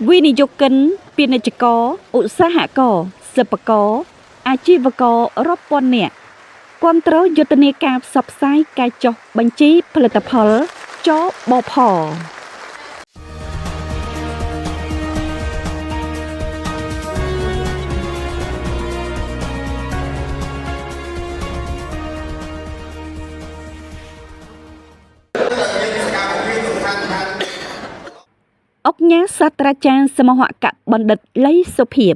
វិនិយោគិនពាណិជ្ជករឧស្សាហករសិប្បករអាជីវកររាប់ពាន់នាក់គាំទ្រយុទ្ធនាការផ្សព្វផ្សាយការចុះបញ្ជីផលិតផលចបផអង្គការសាស្ត្រាចារ្យសមហកបណ្ឌិតលីសុភីប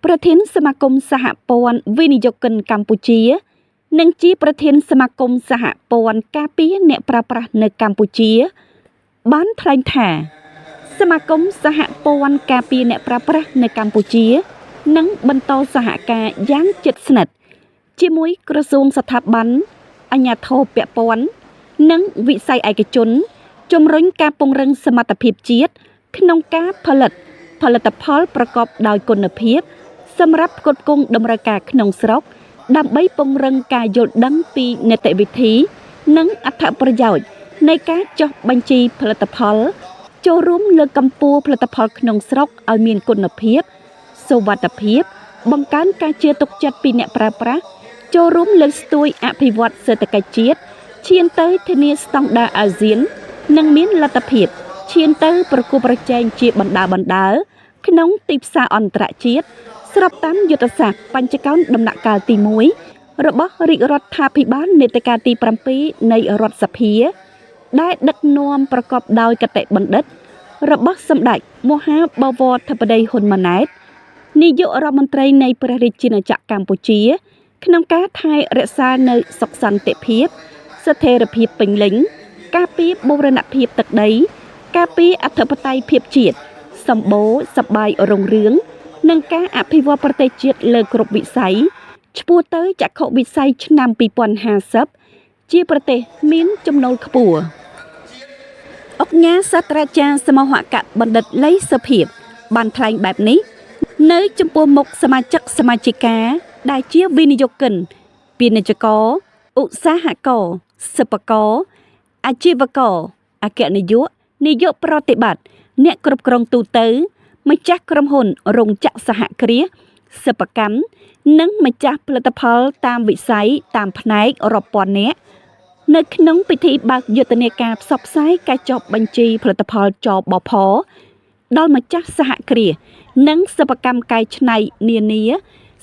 ប្រធានសមាគមសហព័ន្ធវិនិយោគិនកម្ពុជានិងជាប្រធានសមាគមសហព័ន្ធការពារអ្នកប្រើប្រាស់នៅកម្ពុជាបានថ្លែងថាសមាគមសហព័ន្ធការពារអ្នកប្រើប្រាស់នៅកម្ពុជានឹងបន្តសហការយ៉ាងជិតស្និទ្ធជាមួយក្រសួងស្ថាប័នអាជ្ញាធរពាក់ព័ន្ធនិងវិស័យឯកជនជំរុញការពង្រឹងសមត្ថភាពជាតិក្នុងការផលិតផលប្រកបដោយគុណភាពសម្រាប់ផ្គត់ផ្គង់តម្រូវការក្នុងស្រុកដើម្បីពង្រឹងការយល់ដឹងពីនីតិវិធីនិងអត្ថប្រយោជន៍នៃការចុះបញ្ជីផលិតផលចូលរួមលើកកម្ពស់ផលិតផលក្នុងស្រុកឲ្យមានគុណភាពសុវត្ថិភាពបង្កើនការជឿទុកចិត្តពីអ្នកប្រើប្រាស់ចូលរួមលើកស្ទួយអភិវឌ្ឍសេដ្ឋកិច្ចជាតិឈានទៅធានាស្តង់ដារអាស៊ាននិងមានលទ្ធភាពឈានទៅប្រកួតប្រជែងជាបណ្ដាក្នុងទីផ្សារអន្តរជាតិស្របតាមយុទ្ធសាស្ត្របញ្ចកោណដំណាក់កាលទី1របស់រាជរដ្ឋាភិបាលនេតិកាលទី7នៃរដ្ឋសភាដែលដឹកនាំប្រកបដោយកតេបណ្ឌិតរបស់សម្ដេចមហាបវរធិបតីហ៊ុនម៉ាណែតនាយករដ្ឋមន្ត្រីនៃព្រះរាជាណាចក្រកម្ពុជាក្នុងការថែរក្សានៅសុខសន្តិភាពស្ថិរភាពពេញលេញការពារបូរណភាពទឹកដីការពារអធិបតេយ្យភាពជាតិសម្បូរសប្បាយរុងរឿងនិងការអភិវឌ្ឍប្រទេសជាតិលើគ្រប់វិស័យឆ្ពោះទៅចក្ខុវិស័យឆ្នាំ2050ជាប្រទេសមានចំណូលខ្ពស់អង្គការសាស្ត្រាចារ្យសមហកបណ្ឌិតលីសុភីបបានថ្លែងបែបនេះនៅចំពោះមុខសមាជិកសមាជិកាដែលជាវិនិយោគិនពាណិជ្ជករឧស្សាហករសិប្បករអាជីវករអគ្គនាយកប្រតិបត្តិអ្នកគ្រប់គ្រងទូទៅម្ចាស់ក្រុមហ៊ុនរោងចក្រសហគ្រាសសិប្បកម្មនិងម្ចាស់ផលិតផលតាមវិស័យតាមផ្នែករាប់ពាន់នាក់នៅក្នុងពិធីបើកយុទ្ធនាការផ្សព្វផ្សាយការចុះបញ្ជីផលិតផលចបផដល់ម្ចាស់សហគ្រាសនិងសិប្បកម្មកែច្នៃនានា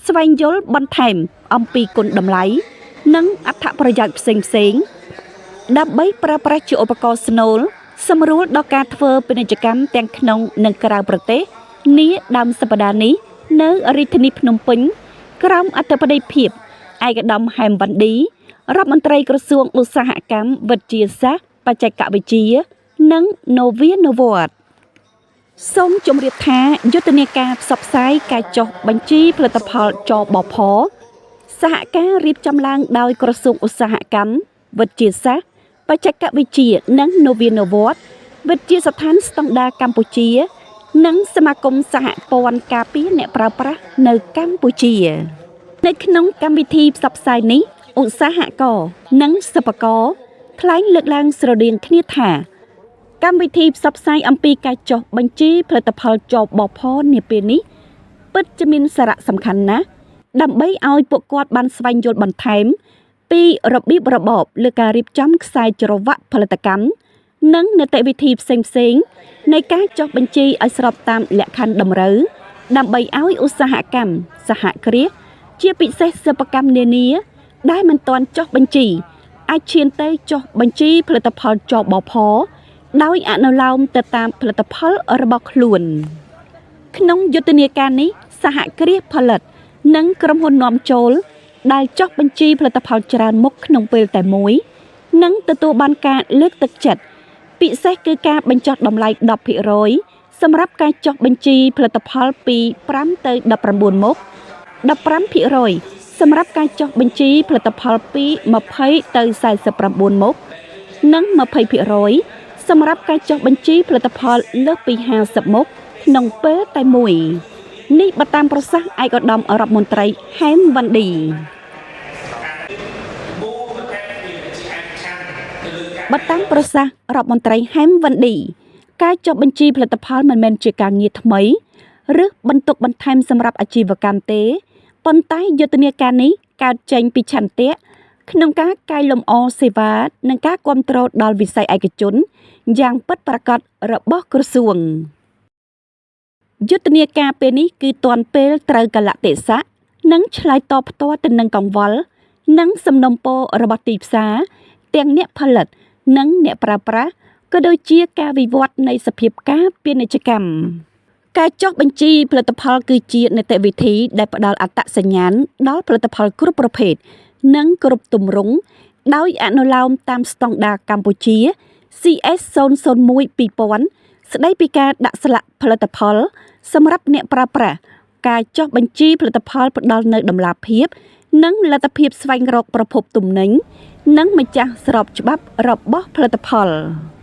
ស្វែងយល់បន្ថែមអំពីគុណតម្លៃនិងអត្ថប្រយោជន៍ផ្សេងដើម្បីប្រើប្រាស់ជាឧបករណ៍ស្នូលសម្រួលដល់ការធ្វើពាណិជ្ជកម្មទាំងក្នុងនិងក្រៅប្រទេសនាដើមសប្តាហ៍នេះនៅរាជធានីភ្នំពេញក្រោមអធិបតីភាពឯកឧត្តមហែមវ៉ាន់ឌីរដ្ឋមន្ត្រីក្រសួងឧស្សាហកម្មវិទ្យាសាស្ត្របច្ចេកវិទ្យានិងនវានុវត្តន៍សូមជម្រាបថាយុទ្ធនាការផ្សព្វផ្សាយការចុះបញ្ជីផលិតផលចបផសហការរៀបចំឡើងដោយក្រសួងឧស្សាហកម្មវិទ្យាសាស្ត្របច្ចេកវិទ្យានិងនវានុវត្តន៍វិទ្យាស្ថានស្តង់ដារកម្ពុជានិងសមាគមសហព័ន្ធការពារអ្នកប្រើប្រាស់នៅកម្ពុជានៅក្នុងកម្មវិធីផ្សព្វផ្សាយនេះឧស្សាហករនិងសិប្បករថ្លែងលើកឡើងស្រដៀងគ្នាថាកម្មវិធីផ្សព្វផ្សាយអំពីការចុះបញ្ជីផលិតផលចបផនាពេលនេះពិតជាមានសារៈសំខាន់ណាស់ដើម្បីឲ្យពួកគាត់បានស្វែងយល់បន្ថែមពីរបៀបរបបលើការរៀបចំខ្សែច្រវាក់ផលិតកម្មនិងនីតិវិធីផ្សេងៗនៃការចុះបញ្ជីឲ្យស្របតាមលក្ខខណ្ឌតម្រូវដើម្បីឲ្យឧស្សាហកម្មសហគ្រាសជាពិសេសសិប្បកម្មនានាដែលមិនទាន់ចុះបញ្ជីអាចឈានទៅចុះបញ្ជីផលិតផលចបផដោយអនុលោមទៅតាមផលិតផលរបស់ខ្លួនក្នុងយុទ្ធនាការនេះសហគ្រាសផលិតនិងក្រុមហ៊ុននាំចូលដែលចុះបញ្ជីផលិតផលច្រើនមុខក្នុងពេលតែមួយនឹងទទួលបានការលើកទឹកចិត្តពិសេសគឺការបញ្ចុះតម្លៃ 10% សម្រាប់ការចុះបញ្ជីផលិតផលពី5ទៅ19មុខ 15% សម្រាប់ការចុះបញ្ជីផលិតផលពី20ទៅ49មុខនិង 20% សម្រាប់ការចុះបញ្ជីផលិតផលលើសពី50មុខក្នុងពេលតែមួយនេះបើតាមប្រសាសន៍ឯកឧត្តមរដ្ឋមន្ត្រីហែមវ៉ាន់ឌីបើតាមប្រសាសន៍រដ្ឋមន្ត្រីហែមវ៉ាន់ឌី ការចុះបញ្ជីផលិតផលមិនមែនជាការងារថ្មីឬបន្ទុកបន្ថែមសម្រាប់អាជីវកម្មទេប៉ុន្តែយុទ្ធនាការនេះកើតចេញពីឆន្ទៈក្នុងការកែលម្អសេវានិងការគាំទ្រដល់វិស័យឯកជនយ៉ាងពិតប្រាកដរបស់ក្រសួងយុទ្ធនាការពេលនេះគឺទាន់ពេលត្រូវកលៈទេសៈនិងឆ្លើយតបផ្ទាល់ទៅនឹងកង្វល់និងសំណុំពររបស់ទីផ្សារទាំងអ្នកផលិតនិងអ្នកប្រើប្រាស់ក៏ដូចជាការវិវត្តនៃសភាពការពាណិជ្ជកម្មការចុះបញ្ជីផលិតផលគឺជានីតិវិធីដែលផ្ដល់អត្តសញ្ញាណដល់ផលិតផលគ្រប់ប្រភេទនិងគ្រប់ទម្រង់ដោយអនុលោមតាមស្តង់ដារកម្ពុជា CS 001/2000 ស្ដីពីការដាក់ស្លាកផលិតផលសម្រាប់អ្នកប្រើប្រាស់ការចុះបញ្ជីផលិតផលផ្ដល់នូវតម្លាភាពនិងលទ្ធភាពស្វែងរកប្រភពទំនិញនិងម្ចាស់ស្របច្បាប់របស់ផលិតផល។